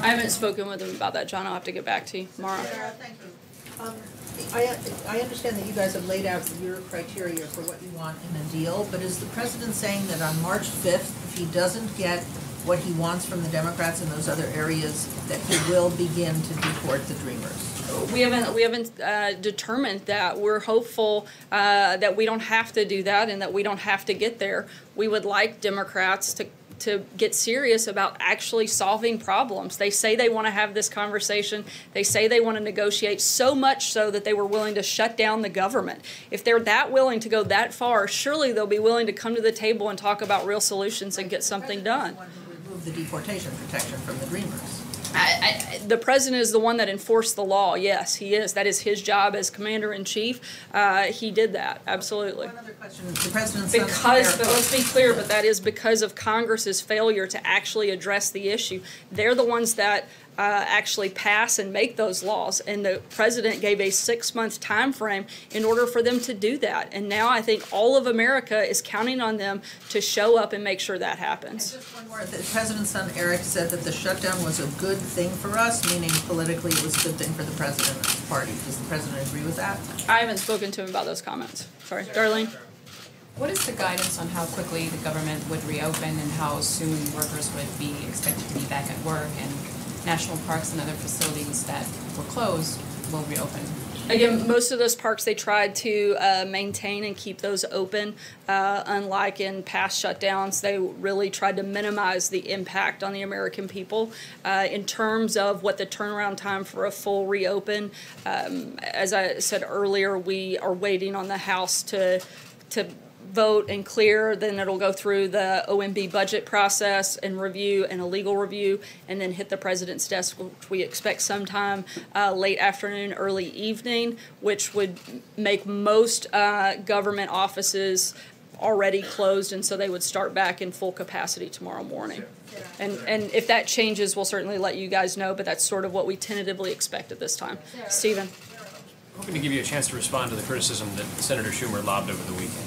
I haven't spoken with him about that, John. I'll have to get back to you tomorrow. Thank you. I understand that you guys have laid out your criteria for what you want in a deal, but is the president saying that on March 5th, if he doesn't get what he wants from the Democrats in those other areas, that he will begin to deport the Dreamers? We haven't determined that. We're hopeful that we don't have to do that and that we don't have to get there. We would like Democrats to get serious about actually solving problems. They say they want to have this conversation. They say they want to negotiate, so much so that they were willing to shut down the government. If they're that willing to go that far, surely they'll be willing to come to the table and talk about real solutions and get something done. Remove the deportation protection from the Dreamers. The president is the one that enforced the law. Yes, he is. That is his job as commander-in-chief. He did that, absolutely. One other question. The president's let's be clear, but that is because of Congress's failure to actually address the issue. They're the ones that actually pass and make those laws, and the president gave a 6-month time frame in order for them to do that. And now I think all of America is counting on them to show up and make sure that happens. And just one more. The president's son Eric said that the shutdown was a good thing for us, meaning politically it was a good thing for the president and his party. Does the president agree with that? I haven't spoken to him about those comments. Sorry, Darlene. What is the guidance on how quickly the government would reopen and how soon workers would be expected to be back at work, and national parks and other facilities that were closed will reopen? Again, most of those parks, they tried to maintain and keep those open. Unlike in past shutdowns, they really tried to minimize the impact on the American people. In terms of what the turnaround time for a full reopen, as I said earlier, we are waiting on the House to vote and clear. Then it'll go through the OMB budget process and review and a legal review, and then hit the president's desk, which we expect sometime late afternoon, early evening, which would make most government offices already closed, and so they would start back in full capacity tomorrow morning. And if that changes, we'll certainly let you guys know, but that's sort of what we tentatively expect at this time. Stephen. I'm hoping to give you a chance to respond to the criticism that Senator Schumer lobbed over the weekend.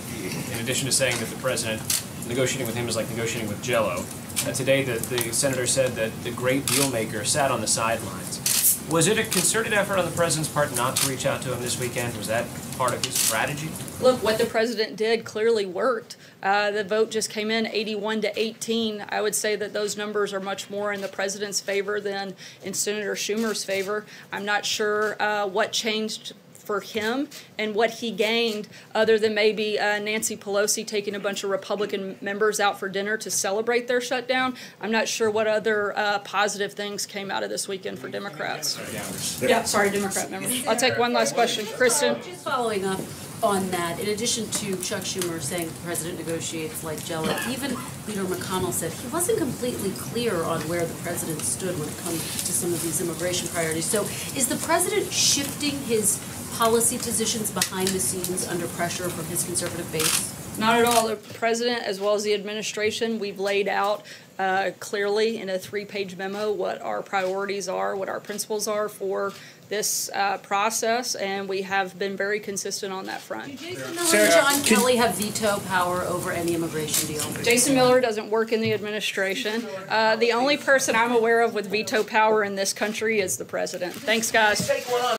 In addition to saying that the president negotiating with him is like negotiating with Jell-O, today the senator said that the great deal maker sat on the sidelines. Was it a concerted effort on the president's part not to reach out to him this weekend? Was that part of his strategy? Look, what the president did clearly worked. The vote just came in 81-18. I would say that those numbers are much more in the president's favor than in Senator Schumer's favor. I'm not sure what changed for him and what he gained, other than maybe Nancy Pelosi taking a bunch of Republican members out for dinner to celebrate their shutdown. I'm not sure what other positive things came out of this weekend for Democrats. Yeah, sorry, Democrat members. I'll take one last question. Kristen? Just following up on that, in addition to Chuck Schumer saying the president negotiates like Jell-O, even Leader McConnell said he wasn't completely clear on where the president stood when it comes to some of these immigration priorities. So is the president shifting his policy positions behind the scenes under pressure from his conservative base? Not at all. The president, as well as the administration, we've laid out clearly in a 3-page memo what our priorities are, what our principles are for this process, and we have been very consistent on that front. Do Jason Miller and John Kelly have veto power over any immigration deal? Jason Miller doesn't work in the administration. The only person I'm aware of with veto power in this country is the president. Thanks, guys.